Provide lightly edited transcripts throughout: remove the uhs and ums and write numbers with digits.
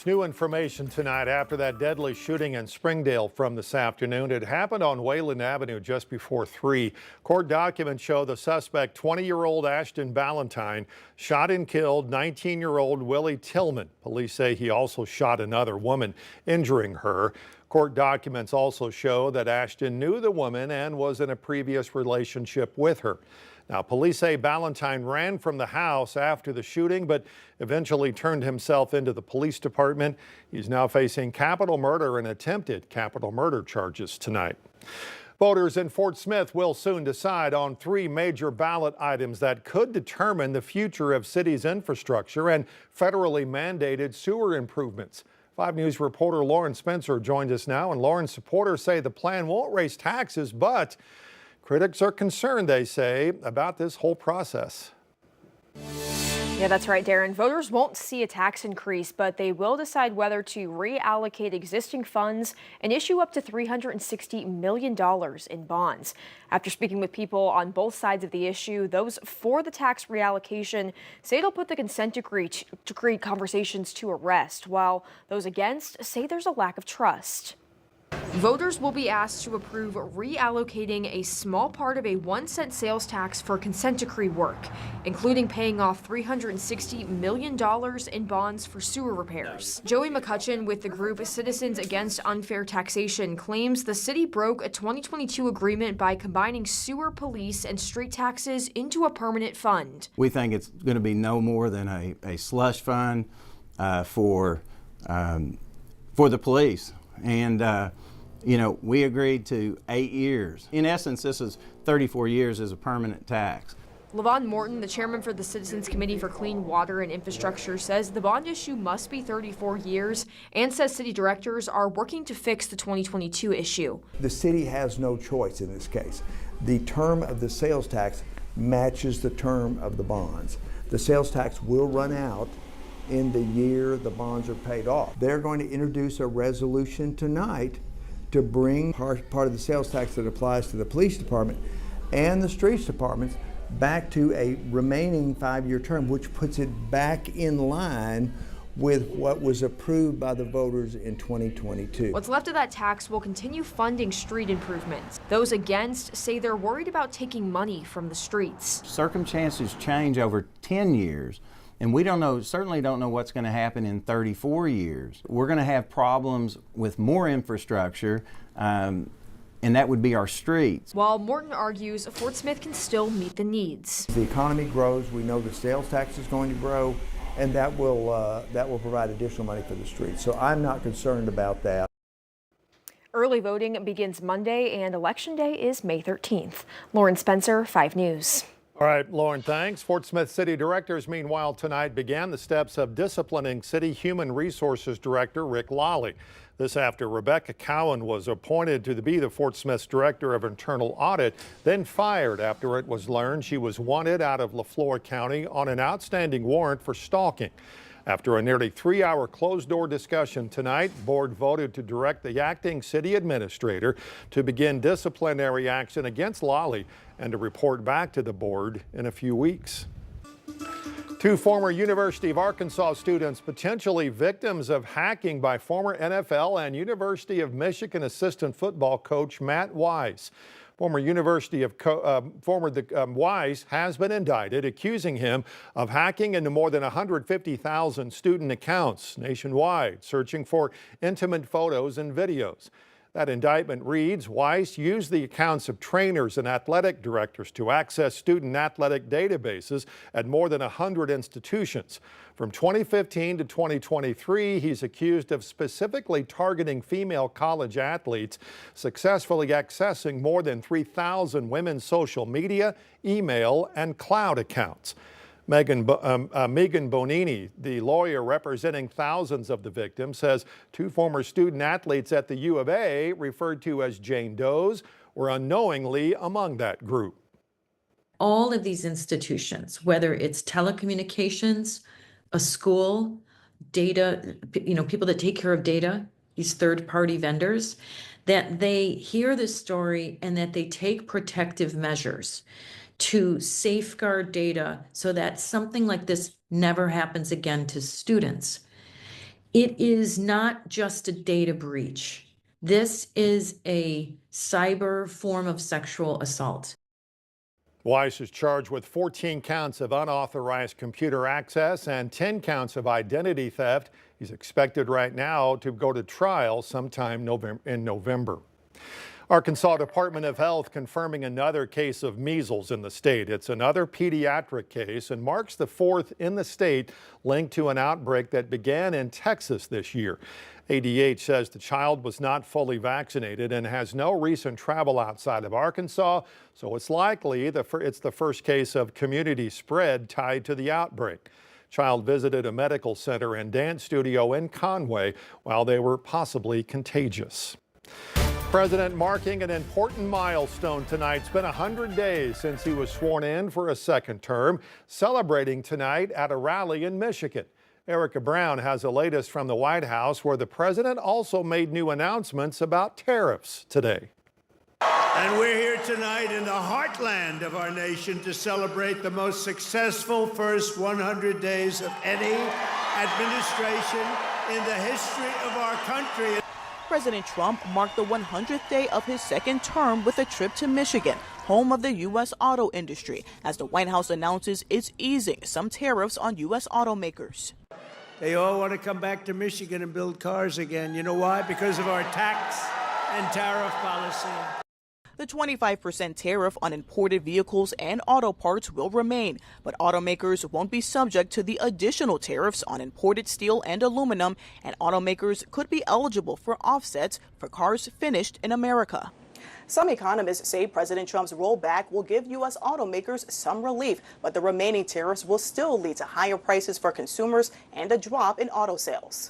New information tonight after that deadly shooting in Springdale from this afternoon. It happened on Wayland Avenue just before 3. Court documents show the suspect, 20-year-old Ashton Balentine, shot and killed 19-year-old Willie Tillman. Police say he also shot another woman, injuring her. Court documents also show that Ashton knew the woman and was in a previous relationship with her. Now, police say Balentine ran from the house after the shooting, but eventually turned himself into the police department. He's now facing capital murder and attempted capital murder charges tonight. Voters in Fort Smith will soon decide on 3 major ballot items that could determine the future of city's infrastructure and federally mandated sewer improvements. 5 News reporter Lauren Spencer joins us now, and Lauren's supporters say the plan won't raise taxes, but critics are concerned, they say, about this whole process. Yeah, that's right, Darren. Voters won't see a tax increase, but they will decide whether to reallocate existing funds and issue up to $360 million in bonds. After speaking with people on both sides of the issue, those for the tax reallocation say it'll put the consent decree conversations to a rest, while those against say there's a lack of trust. Voters will be asked to approve reallocating a small part of a 1-cent sales tax for consent decree work, including paying off $360 million in bonds for sewer repairs. Joey McCutcheon with the group Citizens Against Unfair Taxation claims the city broke a 2022 agreement by combining sewer, police, and street taxes into a permanent fund. We think it's going to be no more than a slush fund for the police. And you know, we agreed to 8 years. In essence, this is 34 years as a permanent tax. Levon Morton, the chairman for the Citizens Committee for Clean Water and Infrastructure, says the bond issue must be 34 years and says city directors are working to fix the 2022 issue. The city has no choice in this case. The term of the sales tax matches the term of the bonds. The sales tax will run out in the year the bonds are paid off. They're going to introduce a resolution tonight to bring part of the sales tax that applies to the police department and the streets departments back to a remaining 5-year term, which puts it back in line with what was approved by the voters in 2022. What's left of that tax will continue funding street improvements. Those against say they're worried about taking money from the streets. Circumstances change over 10 years. And we don't know, certainly don't know what's going to happen in 34 years. We're going to have problems with more infrastructure, and that would be our streets. While Morton argues Fort Smith can still meet the needs. As the economy grows, we know the sales tax is going to grow, and that will provide additional money for the streets. So I'm not concerned about that. Early voting begins Monday, and Election Day is May 13th. Lauren Spencer, 5 News. All right, Lauren, thanks. Fort Smith City Directors, meanwhile, tonight began the steps of disciplining City Human Resources Director Rick Lally. This after Rebecca Cowan was appointed to be the Fort Smith's Director of Internal Audit, then fired after it was learned she was wanted out of Leflore County on an outstanding warrant for stalking. After a nearly 3-hour closed-door discussion tonight, board voted to direct the acting city administrator to begin disciplinary action against Lally and to report back to the board in a few weeks. 2 former University of Arkansas students potentially victims of hacking by former NFL and University of Michigan assistant football coach Matt Wise. Former Wise has been indicted, accusing him of hacking into more than 150,000 student accounts nationwide, searching for intimate photos and videos. That indictment reads, Wise used the accounts of trainers and athletic directors to access student athletic databases at more than 100 institutions. From 2015 to 2023, he's accused of specifically targeting female college athletes, successfully accessing more than 3,000 women's social media, email, and cloud accounts. Megan Bonini, the lawyer representing thousands of the victims, says 2 former student athletes at the U of A, referred to as Jane Does, were unknowingly among that group. All of these institutions, whether it's telecommunications, a school, data, people that take care of data, these third-party vendors, that they hear this story and that they take protective measures to safeguard data so that something like this never happens again to students. It is not just a data breach. This is a cyber form of sexual assault. Weiss is charged with 14 counts of unauthorized computer access and 10 counts of identity theft. He's expected right now to go to trial sometime in November. Arkansas Department of Health confirming another case of measles in the state. It's another pediatric case and marks the fourth in the state linked to an outbreak that began in Texas this year. ADH says the child was not fully vaccinated and has no recent travel outside of Arkansas, so it's likely it's the first case of community spread tied to the outbreak. Child visited a medical center and dance studio in Conway while they were possibly contagious. President marking an important milestone tonight. It's been 100 days since he was sworn in for a second term, celebrating tonight at a rally in Michigan. Erica Brown has the latest from the White House, where the president also made new announcements about tariffs today. And we're here tonight in the heartland of our nation to celebrate the most successful first 100 days of any administration in the history of our country. President Trump marked the 100th day of his second term with a trip to Michigan, home of the U.S. auto industry, as the White House announces it's easing some tariffs on U.S. automakers. They all want to come back to Michigan and build cars again. You know why? Because of our tax and tariff policy. The 25% tariff on imported vehicles and auto parts will remain, but automakers won't be subject to the additional tariffs on imported steel and aluminum, and automakers could be eligible for offsets for cars finished in America. Some economists say President Trump's rollback will give U.S. automakers some relief, but the remaining tariffs will still lead to higher prices for consumers and a drop in auto sales.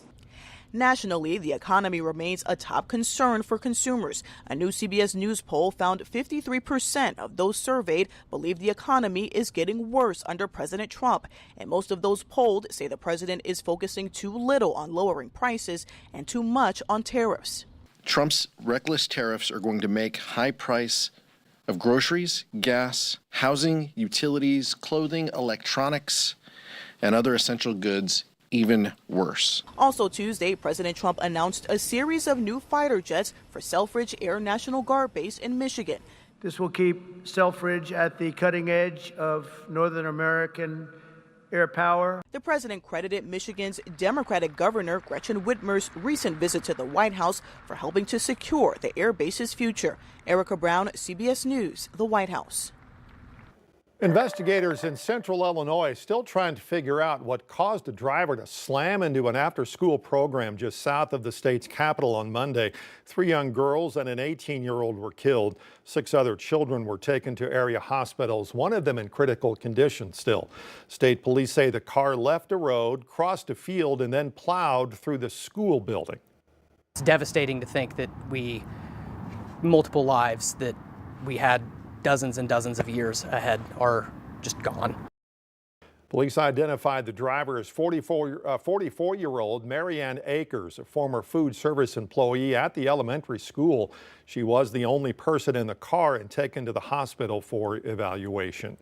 Nationally, the economy remains a top concern for consumers. A new CBS News poll found 53% of those surveyed believe the economy is getting worse under President Trump. And most of those polled say the president is focusing too little on lowering prices and too much on tariffs. Trump's reckless tariffs are going to make high price of groceries, gas, housing, utilities, clothing, electronics, and other essential goods even worse. Also Tuesday, President Trump announced a series of new fighter jets for Selfridge Air National Guard Base in Michigan. This will keep Selfridge at the cutting edge of Northern American air power. The president credited Michigan's Democratic Governor Gretchen Whitmer's recent visit to the White House for helping to secure the air base's future. Erica Brown, CBS News, the White House. Investigators in central Illinois still trying to figure out what caused a driver to slam into an after-school program just south of the state's capital on Monday. 3 young girls and an 18-year-old were killed. 6 other children were taken to area hospitals, one of them in critical condition still. State police say the car left a road, crossed a field, and then plowed through the school building. It's devastating to think that multiple lives that we had dozens and dozens of years ahead are just gone. Police identified the driver as 44-year-old Marianne Akers, a former food service employee at the elementary school. She was the only person in the car and taken to the hospital for evaluation.